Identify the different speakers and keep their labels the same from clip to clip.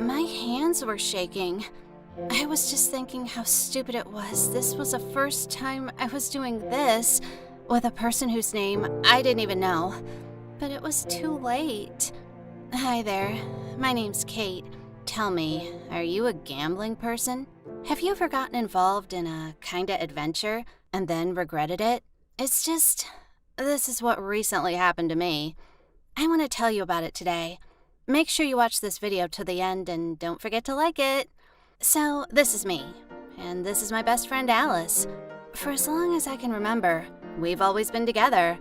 Speaker 1: My hands were shaking. I was just thinking how stupid it was. This was the first time I was doing this with a person whose name I didn't even know. But it was too late. Hi there, my name's Kate. Tell me, are you a gambling person? Have you ever gotten involved in a kinda adventure and then regretted it? It's just, this is what recently happened to me. I want to tell you about it today. Make sure you watch this video to the end and don't forget to like it. So, this is me, and this is my best friend Alice. For as long as I can remember, we've always been together.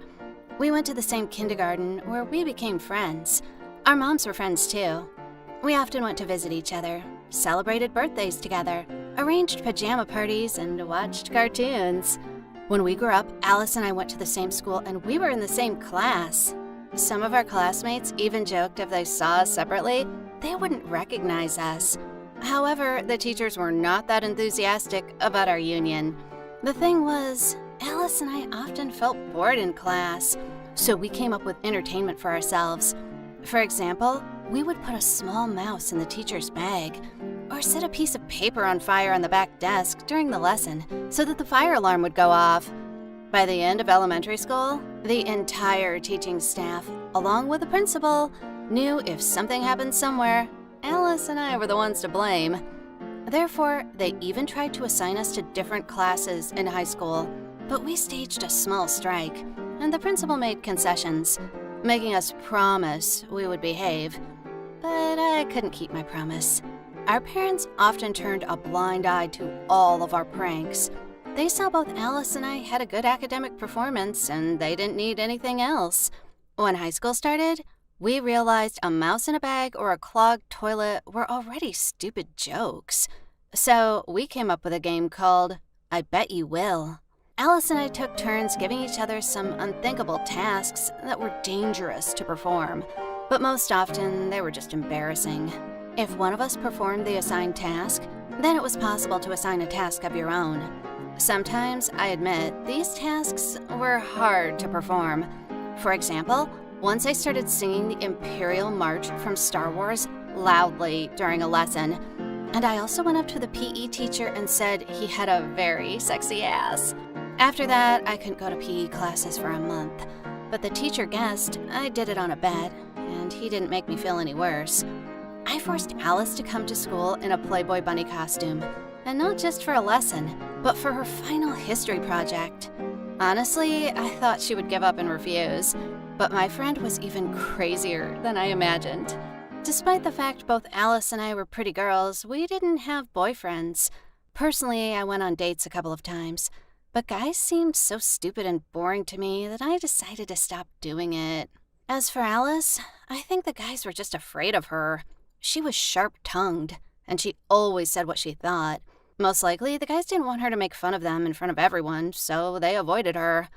Speaker 1: We went to the same kindergarten where we became friends. Our moms were friends too. We often went to visit each other, celebrated birthdays together, arranged pajama parties, and watched cartoons. When we grew up, Alice and I went to the same school and we were in the same class. Some of our classmates even joked if they saw us separately, they wouldn't recognize us. However, the teachers were not that enthusiastic about our union. The thing was, Alice and I often felt bored in class, so we came up with entertainment for ourselves. For example, we would put a small mouse in the teacher's bag, or set a piece of paper on fire on the back desk during the lesson so that the fire alarm would go off. By the end of elementary school, the entire teaching staff, along with the principal, knew if something happened somewhere, Alice and I were the ones to blame. Therefore, they even tried to assign us to different classes in high school, but we staged a small strike, and the principal made concessions, making us promise we would behave. But I couldn't keep my promise. Our parents often turned a blind eye to all of our pranks. They saw both Alice and I had a good academic performance, and they didn't need anything else. When high school started, we realized a mouse in a bag or a clogged toilet were already stupid jokes. So we came up with a game called I Bet You Will. Alice and I took turns giving each other some unthinkable tasks that were dangerous to perform, but most often they were just embarrassing. If one of us performed the assigned task, then it was possible to assign a task of your own. Sometimes, I admit, these tasks were hard to perform. For example, once I started singing the Imperial March from Star Wars loudly during a lesson, and I also went up to the PE teacher and said he had a very sexy ass. After that, I couldn't go to PE classes for a month, but the teacher guessed I did it on a bet, and he didn't make me feel any worse. I forced Alice to come to school in a Playboy bunny costume, and not just for a lesson, but for her final history project. Honestly, I thought she would give up and refuse, but my friend was even crazier than I imagined. Despite the fact both Alice and I were pretty girls, we didn't have boyfriends. Personally, I went on dates a couple of times, but guys seemed so stupid and boring to me that I decided to stop doing it. As for Alice, I think the guys were just afraid of her. She was sharp-tongued, and she always said what she thought. Most likely, the guys didn't want her to make fun of them in front of everyone, so they avoided her.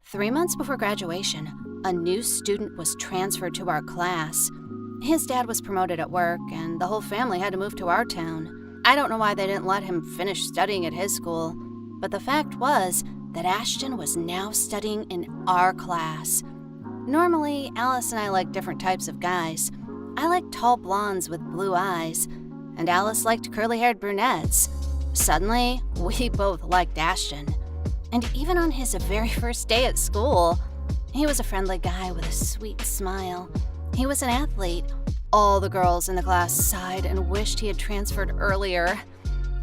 Speaker 1: 3 months before graduation, a new student was transferred to our class. His dad was promoted at work, and the whole family had to move to our town. I don't know why they didn't let him finish studying at his school, but the fact was that Ashton was now studying in our class. Normally, Alice and I like different types of guys. I like tall blondes with blue eyes, and Alice liked curly-haired brunettes. Suddenly, we both liked Ashton. And even on his very first day at school, he was a friendly guy with a sweet smile. He was an athlete. All the girls in the class sighed and wished he had transferred earlier.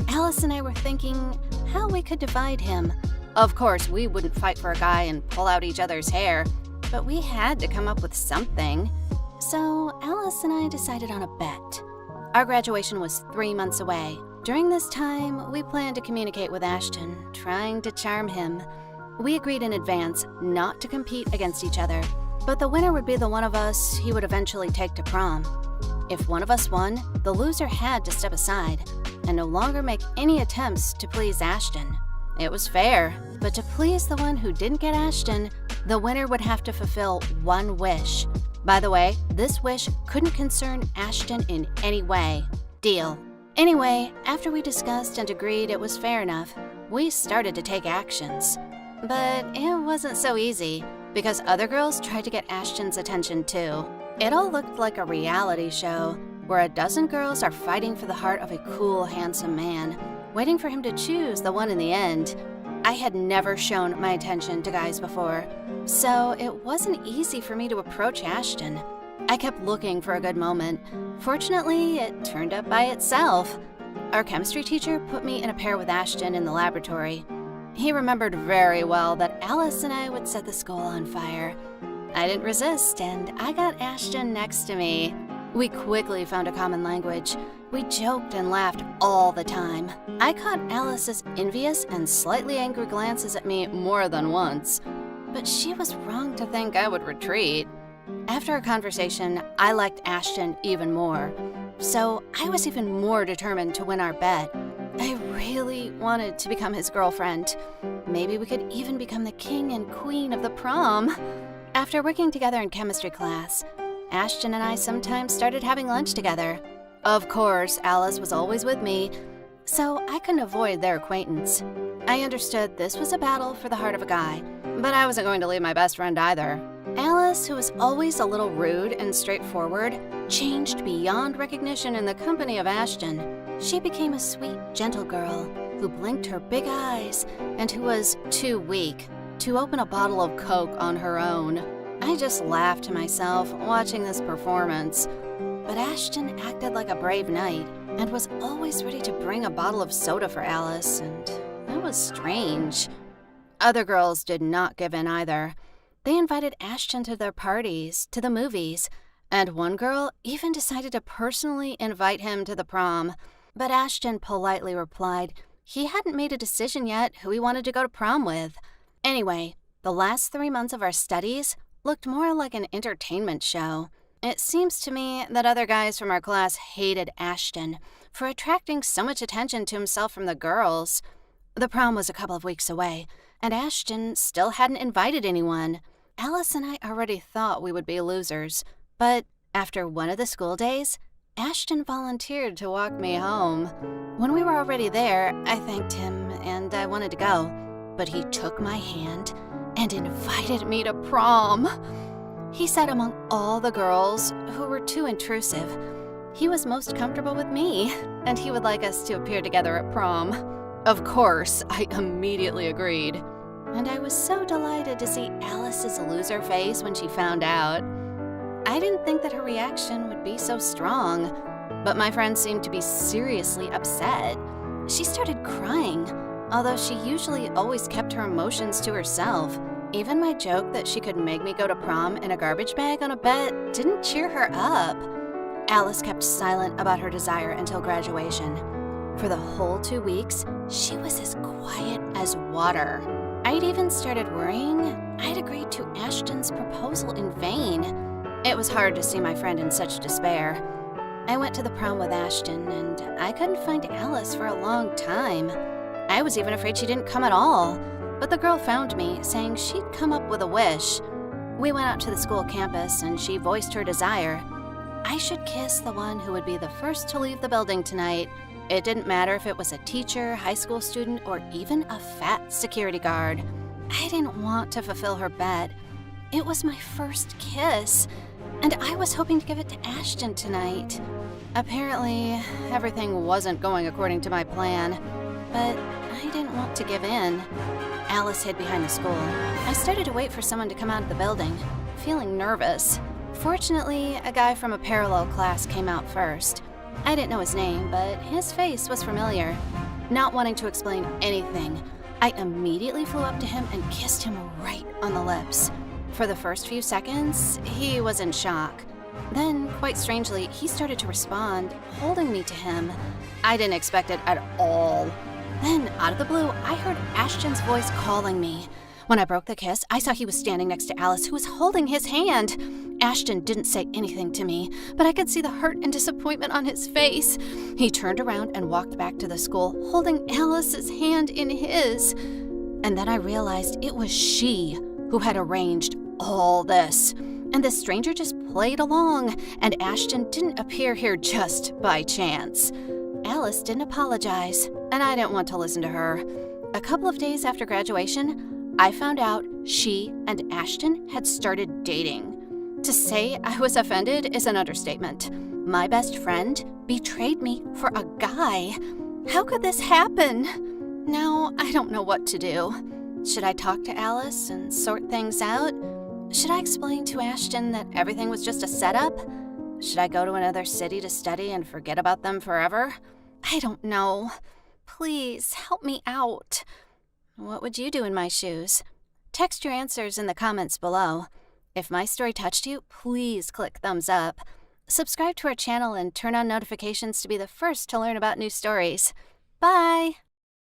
Speaker 1: Alice and I were thinking how we could divide him. Of course, we wouldn't fight for a guy and pull out each other's hair, but we had to come up with something. So Alice and I decided on a bet. Our graduation was 3 months away. During this time, we planned to communicate with Ashton, trying to charm him. We agreed in advance not to compete against each other, but the winner would be the one of us he would eventually take to prom. If one of us won, the loser had to step aside and no longer make any attempts to please Ashton. It was fair, but to please the one who didn't get Ashton, the winner would have to fulfill one wish. By the way, this wish couldn't concern Ashton in any way. Deal. Anyway, after we discussed and agreed it was fair enough, we started to take actions. But it wasn't so easy, because other girls tried to get Ashton's attention too. It all looked like a reality show, where a dozen girls are fighting for the heart of a cool, handsome man, waiting for him to choose the one in the end. I had never shown my attention to guys before, so it wasn't easy for me to approach Ashton. I kept looking for a good moment. Fortunately, it turned up by itself. Our chemistry teacher put me in a pair with Ashton in the laboratory. He remembered very well that Alice and I would set the school on fire. I didn't resist, and I got Ashton next to me. We quickly found a common language. We joked and laughed all the time. I caught Alice's envious and slightly angry glances at me more than once, but she was wrong to think I would retreat. After our conversation, I liked Ashton even more, so I was even more determined to win our bet. I really wanted to become his girlfriend. Maybe we could even become the king and queen of the prom. After working together in chemistry class, Ashton and I sometimes started having lunch together. Of course, Alice was always with me, so I couldn't avoid their acquaintance. I understood this was a battle for the heart of a guy, but I wasn't going to leave my best friend either. Alice, who was always a little rude and straightforward, changed beyond recognition in the company of Ashton. She became a sweet, gentle girl who blinked her big eyes and who was too weak to open a bottle of Coke on her own. I just laughed to myself watching this performance, but Ashton acted like a brave knight and was always ready to bring a bottle of soda for Alice, and that was strange. Other girls did not give in either. They invited Ashton to their parties, to the movies, and one girl even decided to personally invite him to the prom. But Ashton politely replied he hadn't made a decision yet who he wanted to go to prom with. Anyway, the last 3 months of our studies looked more like an entertainment show. It seems to me that other guys from our class hated Ashton for attracting so much attention to himself from the girls. The prom was a couple of weeks away, and Ashton still hadn't invited anyone. Alice and I already thought we would be losers, but after one of the school days, Ashton volunteered to walk me home. When we were already there, I thanked him and I wanted to go, but he took my hand and invited me to prom. He sat among all the girls who were too intrusive. He was most comfortable with me, and he would like us to appear together at prom. Of course, I immediately agreed, and I was so delighted to see Alice's loser face when she found out. I didn't think that her reaction would be so strong, but my friend seemed to be seriously upset. She started crying, although she usually always kept her emotions to herself. Even my joke that she could make me go to prom in a garbage bag on a bet didn't cheer her up. Alice kept silent about her desire until graduation. For the whole 2 weeks, she was as quiet as water. I'd even started worrying I'd agreed to Ashton's proposal in vain. It was hard to see my friend in such despair. I went to the prom with Ashton, and I couldn't find Alice for a long time. I was even afraid she didn't come at all, but the girl found me, saying she'd come up with a wish. We went out to the school campus, and she voiced her desire. I should kiss the one who would be the first to leave the building tonight. It didn't matter if it was a teacher, high school student, or even a fat security guard. I didn't want to fulfill her bet. It was my first kiss, and I was hoping to give it to Ashton tonight. Apparently, everything wasn't going according to my plan, but I didn't want to give in. Alice hid behind the school. I started to wait for someone to come out of the building, feeling nervous. Fortunately, a guy from a parallel class came out first. I didn't know his name, but his face was familiar. Not wanting to explain anything, I immediately flew up to him and kissed him right on the lips. For the first few seconds, he was in shock. Then, quite strangely, he started to respond, holding me to him. I didn't expect it at all. Then, out of the blue, I heard Ashton's voice calling me. When I broke the kiss, I saw he was standing next to Alice, who was holding his hand. Ashton didn't say anything to me, but I could see the hurt and disappointment on his face. He turned around and walked back to the school, holding Alice's hand in his. And then I realized it was she who had arranged all this. And the stranger just played along, and Ashton didn't appear here just by chance. Alice didn't apologize, and I didn't want to listen to her. A couple of days after graduation, I found out she and Ashton had started dating. To say I was offended is an understatement. My best friend betrayed me for a guy. How could this happen? Now, I don't know what to do. Should I talk to Alice and sort things out? Should I explain to Ashton that everything was just a setup? Should I go to another city to study and forget about them forever? I don't know. Please, help me out. What would you do in my shoes? Text your answers in the comments below. If my story touched you, please click thumbs up. Subscribe to our channel and turn on notifications to be the first to learn about new stories. Bye!